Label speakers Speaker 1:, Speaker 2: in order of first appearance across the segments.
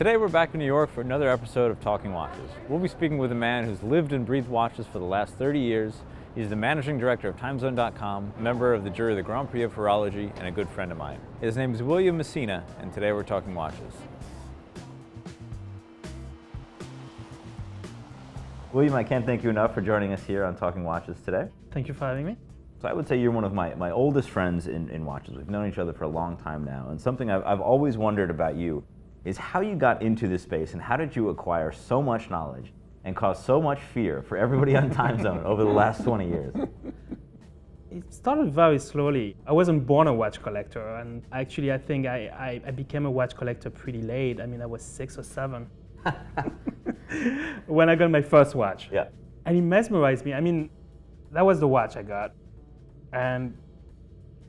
Speaker 1: Today we're back in New York for another episode of Talking Watches. We'll be speaking with a man who's lived and breathed watches for the last 30 years. He's the managing director of TimeZone.com, member of the jury of the Grand Prix of Horology, and a good friend of mine. His name is William Massena, and today we're talking watches. William, I can't thank you enough for joining us here on Talking Watches today.
Speaker 2: Thank you for having me.
Speaker 1: So I would say you're one of my oldest friends in watches. We've known each other for a long time now, and something I've always wondered about you is how you got into this space and how did you acquire so much knowledge and cause so much fear for everybody on TimeZone over the last 20 years?
Speaker 2: It started very slowly. I wasn't born a watch collector, and actually I think I became a watch collector pretty late. I mean, I was 6 or 7 when I got my first watch.
Speaker 1: Yeah.
Speaker 2: And it mesmerized me. I mean, that was the watch I got. And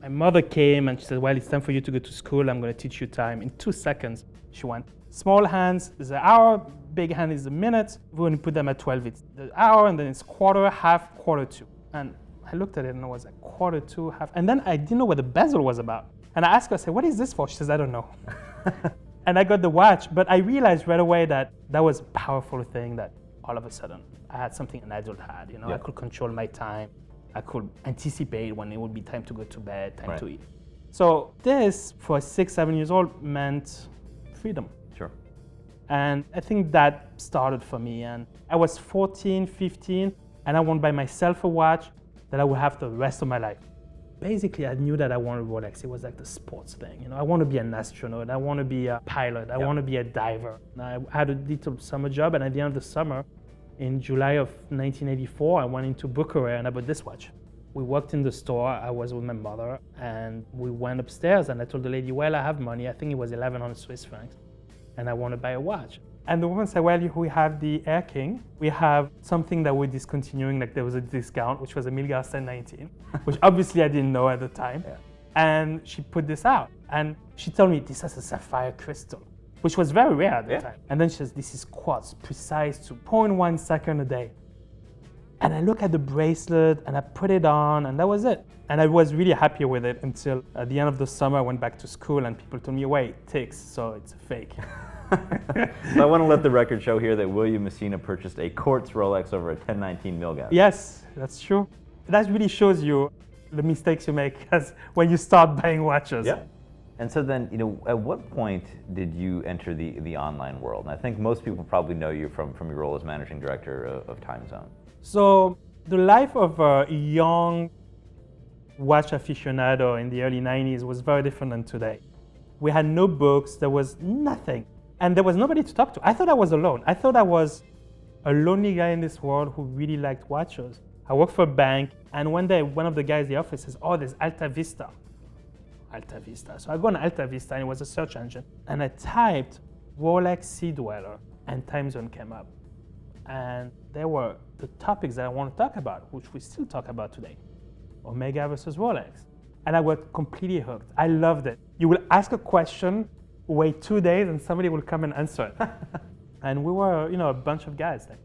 Speaker 2: my mother came and she said, well, it's time for you to go to school. I'm going to teach you time. In 2 seconds, she went, small hands is the hour, big hand is the minute. We're going to put them at 12. It's the hour, and then it's quarter, half, quarter to. And I looked at it and it was like quarter to, half. And then I didn't know what the bezel was about. And I asked her, I said, what is this for? She says, I don't know. And I got the watch, but I realized right away that that was a powerful thing that all of a sudden I had something an adult had. You know,
Speaker 1: Yeah.
Speaker 2: I could control my time. I could anticipate when it would be time to go to bed, time to eat. So this, for 6, 7 years old, meant freedom.
Speaker 1: Sure.
Speaker 2: And I think that started for me. And I was 14, 15, and I wanted to buy myself a watch that I would have the rest of my life. Basically, I knew that I wanted Rolex. It was like the sports thing. You know, I want to be an astronaut. I want to be a pilot. I want to be a diver. And I had a little summer job, and at the end of the summer, in July of 1984, I went into Fourier and I bought this watch. We walked in the store. I was with my mother, and we went upstairs, and I told the lady, well, I have money. I think it was 1,100 Swiss francs, and I want to buy a watch. And the woman said, well, we have the Air King. We have something that we're discontinuing, like there was a discount, which was a Milgausen 19, which obviously I didn't know at the time.
Speaker 1: Yeah.
Speaker 2: And she put this out, and she told me this has a sapphire crystal, which was very rare at the time. And then she says, this is quartz, precise to 0.1 second a day. And I look at the bracelet and I put it on, and that was it. And I was really happy with it until at the end of the summer I went back to school and people told me, wait, it ticks, so it's a fake.
Speaker 1: So I want to let the record show here that William Massena purchased a quartz Rolex over a 1019 Milgausen.
Speaker 2: Yes, that's true. That really shows you the mistakes you make as when you start buying watches.
Speaker 1: Yeah. And so then, you know, at what point did you enter the online world? And I think most people probably know you from your role as managing director of TimeZone.
Speaker 2: So the life of a young watch aficionado in the early 90s was very different than today. We had no books, there was nothing. And there was nobody to talk to. I thought I was alone. I thought I was a lonely guy in this world who really liked watches. I worked for a bank, and one day one of the guys in the office says, oh, there's Alta Vista. Alta Vista. So I go on Alta Vista, and it was a search engine. And I typed Rolex Sea Dweller, and TimeZone came up. And there were the topics that I want to talk about, which we still talk about today. Omega versus Rolex. And I was completely hooked. I loved it. You will ask a question, wait 2 days, and somebody will come and answer it. And we were, you know, a bunch of guys, like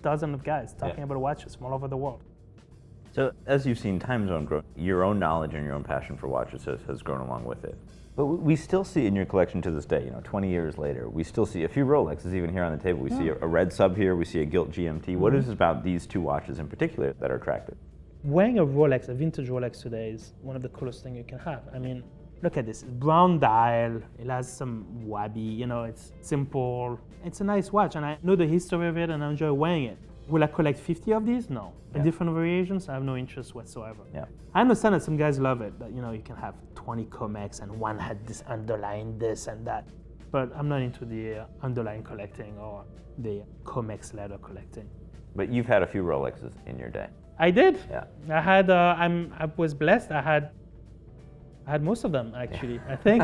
Speaker 2: dozens of guys talking about watches from all over the world.
Speaker 1: So as you've seen TimeZone grow, your own knowledge and your own passion for watches has grown along with it. But we still see in your collection to this day, you know, 20 years later, we still see a few Rolexes even here on the table. We see a red sub here, we see a gilt GMT. What is it about these two watches in particular that are attractive?
Speaker 2: Wearing a Rolex, a vintage Rolex today, is one of the coolest things you can have. I mean, look at this, brown dial, it has some wabi, you know, it's simple. It's a nice watch, and I know the history of it and I enjoy wearing it. Will I collect 50 of these? No. In different variations, I have no interest whatsoever. Yeah. I understand that some guys love it, that, you know, you can have 20 Comex and one had this underline, this and that. But I'm not into the underline collecting or the Comex leather collecting.
Speaker 1: But you've had a few Rolexes in your day.
Speaker 2: I did.
Speaker 1: Yeah.
Speaker 2: I had. I was blessed. I had most of them actually. I think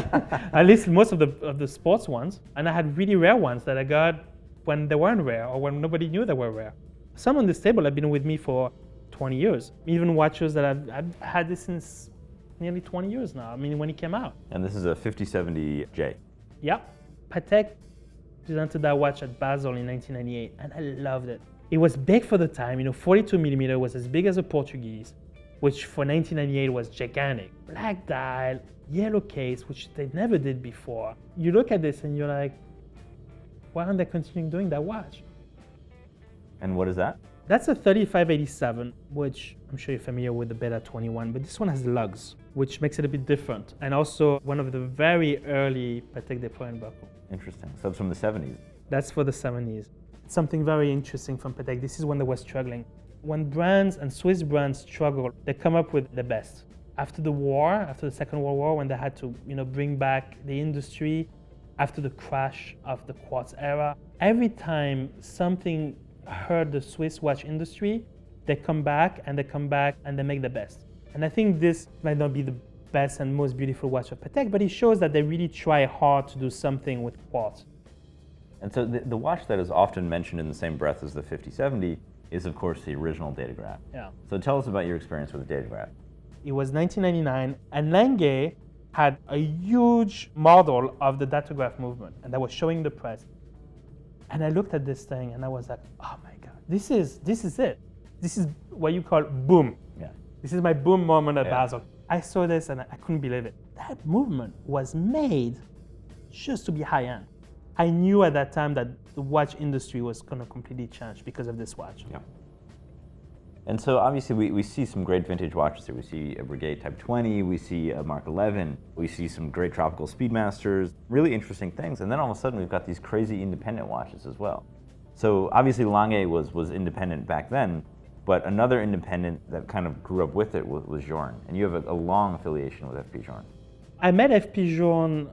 Speaker 2: at least most of the sports ones, and I had really rare ones that I got when they weren't rare or when nobody knew they were rare. Some on this table have been with me for 20 years. Even watches that I've had this since nearly 20 years now. I mean, when it came out.
Speaker 1: And this is a 5070J.
Speaker 2: Yeah. Patek presented that watch at Basel in 1998, and I loved it. It was big for the time. You know, 42 millimeter was as big as a Portuguese, which for 1998 was gigantic. Black dial, yellow case, which they never did before. You look at this and you're like, Why aren't they continuing doing that watch?
Speaker 1: And what is that?
Speaker 2: That's a 3587, which I'm sure you're familiar with the Beta 21, but this one has lugs, which makes it a bit different. And also one of the very early Patek des Points buckle.
Speaker 1: Interesting. So it's from the 70s.
Speaker 2: That's for the 70s. Something very interesting from Patek. This is when they were struggling. When brands and Swiss brands struggle, they come up with the best. After the war, after the Second World War, when they had to, bring back the industry, after the crash of the quartz era, every time something hurt the Swiss watch industry, they come back and they make the best. And I think this might not be the best and most beautiful watch of Patek, but it shows that they really try hard to do something with quartz.
Speaker 1: And so the watch that is often mentioned in the same breath as the 5070 is, of course, the original datograph.
Speaker 2: Yeah.
Speaker 1: So tell us about your experience with the datograph.
Speaker 2: It was 1999, and Lange had a huge model of the datograph movement, and that was showing the press. And I looked at this thing, and I was like, oh my God, this is it. This is what you call boom.
Speaker 1: Yeah.
Speaker 2: This is my boom moment at Basel. I saw this, and I couldn't believe it. That movement was made just to be high-end. I knew at that time that the watch industry was going to completely change because of this watch.
Speaker 1: Yeah. And so obviously we see some great vintage watches here. We see a Breguet Type 20, we see a Mark 11, we see some great tropical Speedmasters, really interesting things. And then all of a sudden we've got these crazy independent watches as well. So obviously Lange was independent back then, but another independent that kind of grew up with it was Journe. And you have a long affiliation with FP Journe.
Speaker 2: I met FP Journe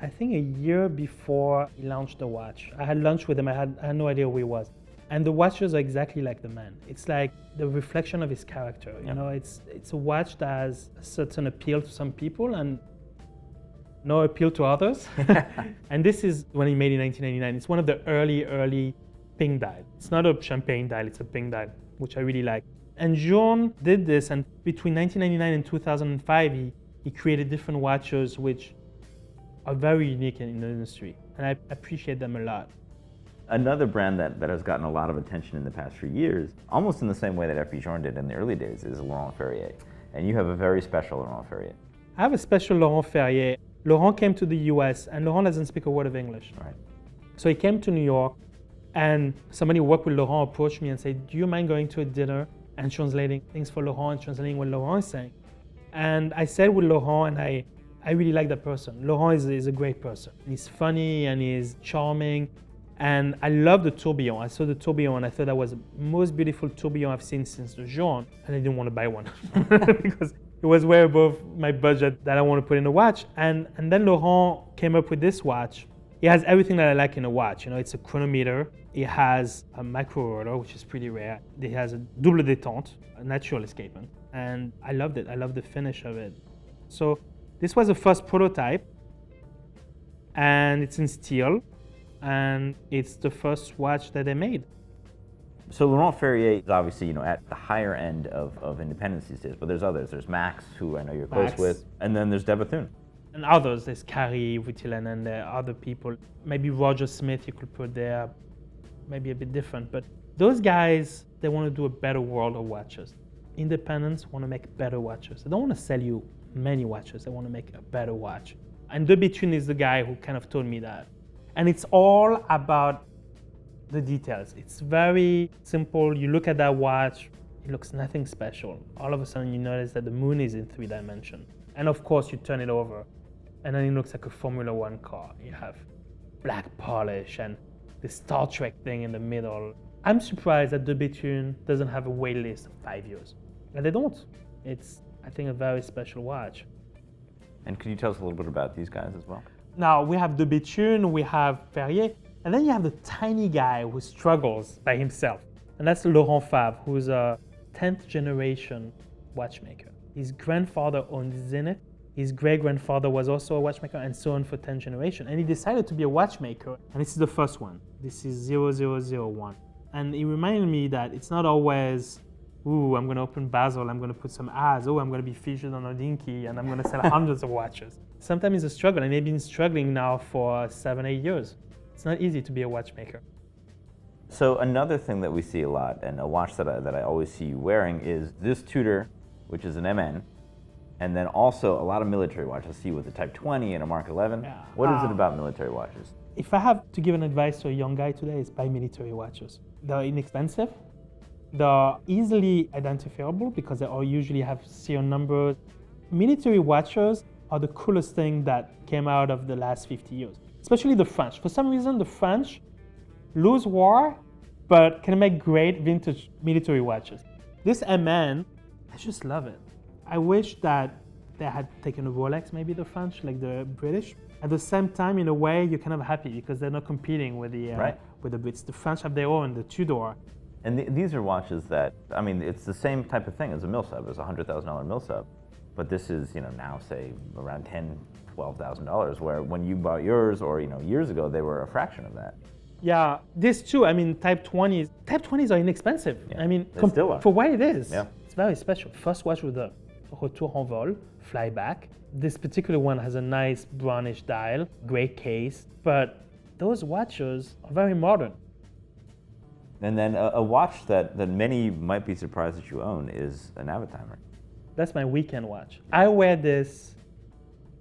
Speaker 2: I think a year before he launched the watch. I had lunch with him, I had no idea who he was. And the watches are exactly like the man. It's like the reflection of his character. You know, it's a watch that has a certain appeal to some people and no appeal to others. And this is when he made in 1999. It's one of the early pink dial. It's not a champagne dial, it's a pink dial, which I really like. And Journe did this, and between 1999 and 2005, he created different watches which are very unique in the industry, and I appreciate them a lot.
Speaker 1: Another brand that has gotten a lot of attention in the past few years, almost in the same way that FP Journe did in the early days, is Laurent Ferrier. And you have a very special Laurent Ferrier.
Speaker 2: I have a special Laurent Ferrier. Laurent came to the US, and Laurent doesn't speak a word of English.
Speaker 1: Right.
Speaker 2: So he came to New York, and somebody who worked with Laurent approached me and said, do you mind going to a dinner and translating things for Laurent and translating what Laurent is saying? And I said with Laurent, and I really like that person. Laurent is a great person. He's funny and he's charming. And I love the tourbillon. I saw the tourbillon and I thought that was the most beautiful tourbillon I've seen since the Journe. And I didn't want to buy one because it was way above my budget that I want to put in a watch. And then Laurent came up with this watch. It has everything that I like in a watch. You know, it's a chronometer. It has a micro roller, which is pretty rare. It has a double détente, a natural escapement. And I loved it. I loved the finish of it. So this was the first prototype, and it's in steel, and it's the first watch that they made.
Speaker 1: So Laurent Ferrier is obviously, at the higher end of independence these days, but there's others. There's Max, who I know you're close with, and then there's de Bethune.
Speaker 2: And others, there's Carrie, Vuittilen, and there are other people. Maybe Roger Smith you could put there, maybe a bit different, but those guys, they want to do a better world of watches. Independents want to make better watches. They don't want to sell you many watches. They want to make a better watch. And de Bethune is the guy who kind of told me that. And it's all about the details. It's very simple. You look at that watch, it looks nothing special. All of a sudden you notice that the moon is in 3 dimensions. And of course you turn it over and then it looks like a Formula One car. You have black polish and the Star Trek thing in the middle. I'm surprised that de Bethune doesn't have a wait list of 5 years. And they don't. It's, I think, a very special watch.
Speaker 1: And could you tell us a little bit about these guys as well?
Speaker 2: Now, we have de Bethune, we have Ferrier, and then you have the tiny guy who struggles by himself. And that's Laurent Favre, who's a 10th generation watchmaker. His grandfather owned Zenith. His great-grandfather was also a watchmaker, and so on for 10th generation. And he decided to be a watchmaker, and this is the first one. This is 0001. And it reminded me that it's not always, ooh, I'm going to open Basel, I'm going to put some ads, oh, I'm going to be featured on Hodinkee, and I'm going to sell hundreds of watches. Sometimes it's a struggle, and they've been struggling now for 7-8 years. It's not easy to be a watchmaker.
Speaker 1: So another thing that we see a lot, and a watch that I always see you wearing, is this Tudor, which is an MN, And then also a lot of military watches. I see with the Type 20 and a Mark 11.
Speaker 2: Yeah.
Speaker 1: What is it about military watches?
Speaker 2: If I have to give an advice to a young guy today, it's buy military watches. They're inexpensive. They're easily identifiable because they all usually have serial numbers. Military watches are the coolest thing that came out of the last 50 years, especially the French. For some reason, the French lose war, but can make great vintage military watches. This MN, I just love it. I wish that they had taken a Rolex, maybe the French, like the British. At the same time, in a way, you're kind of happy because they're not competing with the with the Brits. The French have their own, the Tudor.
Speaker 1: And these are watches that, I mean, it's the same type of thing as a Milsub, as a $100,000 Milsub. But this is, now say around $10,000, $12,000, where when you bought yours or, years ago, they were a fraction of that.
Speaker 2: Yeah, this too. I mean, Type 20s are inexpensive.
Speaker 1: Yeah,
Speaker 2: I mean,
Speaker 1: they still are.
Speaker 2: For what it is,
Speaker 1: Yeah.
Speaker 2: It's very special. First watch with a retour en vol, flyback. This particular one has a nice brownish dial, great case, but those watches are very modern.
Speaker 1: And then a watch that many might be surprised that you own is a Navitimer.
Speaker 2: That's my weekend watch. I wear this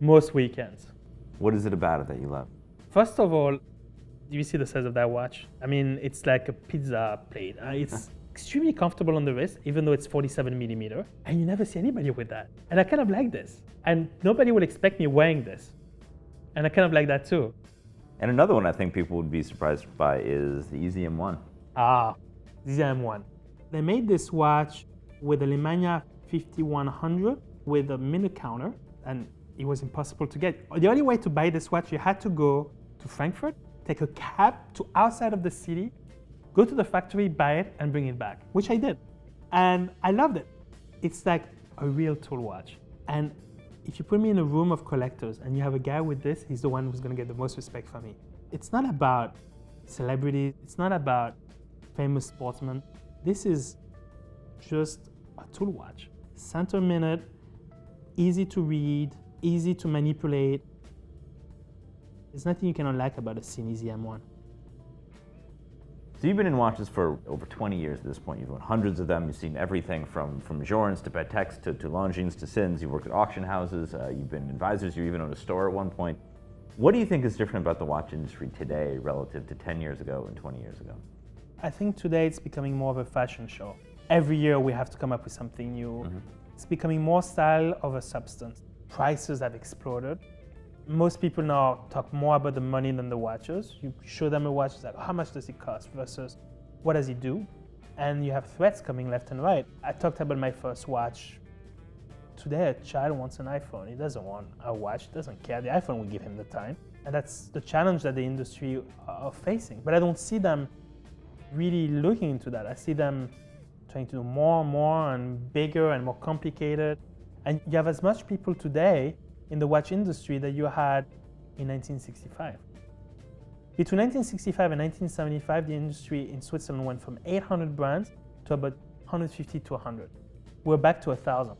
Speaker 2: most weekends.
Speaker 1: What is it about it that you love?
Speaker 2: First of all, do you see the size of that watch? I mean, it's like a pizza plate. It's extremely comfortable on the wrist, even though it's 47 millimeter. And you never see anybody with that. And I kind of like this. And nobody would expect me wearing this. And I kind of like that too.
Speaker 1: And another one I think people would be surprised by is the EZM1.
Speaker 2: EZM1. They made this watch with a Lemania 5100 with a minute counter, and it was impossible to get. The only way to buy this watch, you had to go to Frankfurt, take a cab to outside of the city, go to the factory, buy it, and bring it back, which I did. And I loved it. It's like a real tool watch. And if you put me in a room of collectors and you have a guy with this, he's the one who's gonna get the most respect from me. It's not about celebrities, it's not about famous sportsmen. This is just a tool watch. Center minute, easy to read, easy to manipulate. There's nothing you cannot like about a Cine EZM1.
Speaker 1: So you've been in watches for over 20 years at this point. You've owned hundreds of them. You've seen everything from Jorns to Pateks to Longines to Sins. You've worked at auction houses. You've been advisors. You even owned a store at one point. What do you think is different about the watch industry today relative to 10 years ago and 20 years ago?
Speaker 2: I think today it's becoming more of a fashion show. Every year we have to come up with something new. Mm-hmm. It's becoming more style over substance. Prices have exploded. Most people now talk more about the money than the watches. You show them a watch, it's like, how much does it cost versus what does it do? And you have threats coming left and right. I talked about my first watch. Today, a child wants an iPhone. He doesn't want a watch, he doesn't care. The iPhone will give him the time. And that's the challenge that the industry are facing. But I don't see them really looking into that. I see them trying to do more and more and bigger and more complicated. And you have as much people today in the watch industry that you had in 1965. Between 1965 and 1975, the industry in Switzerland went from 800 brands to about 150 to 100. We're back to 1,000.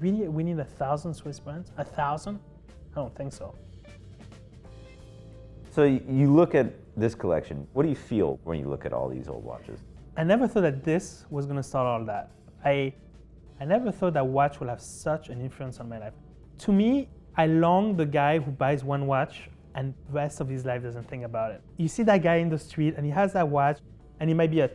Speaker 2: Really, we need 1,000 Swiss brands? 1,000? I don't think so.
Speaker 1: So you look at this collection. What do you feel when you look at all these old watches?
Speaker 2: I never thought that this was going to start all that. I never thought that watch will have such an influence on my life. To me, I long the guy who buys one watch and the rest of his life doesn't think about it. You see that guy in the street and he has that watch and it might be a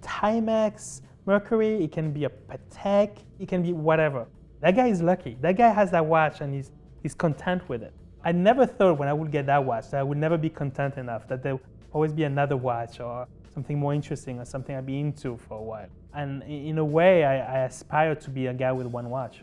Speaker 2: Timex Mercury, it can be a Patek, it can be whatever. That guy is lucky. That guy has that watch and he's content with it. I never thought when I would get that watch that I would never be content enough, that there would always be another watch or something more interesting or something I'd be into for a while. And in a way, I aspire to be a guy with one watch.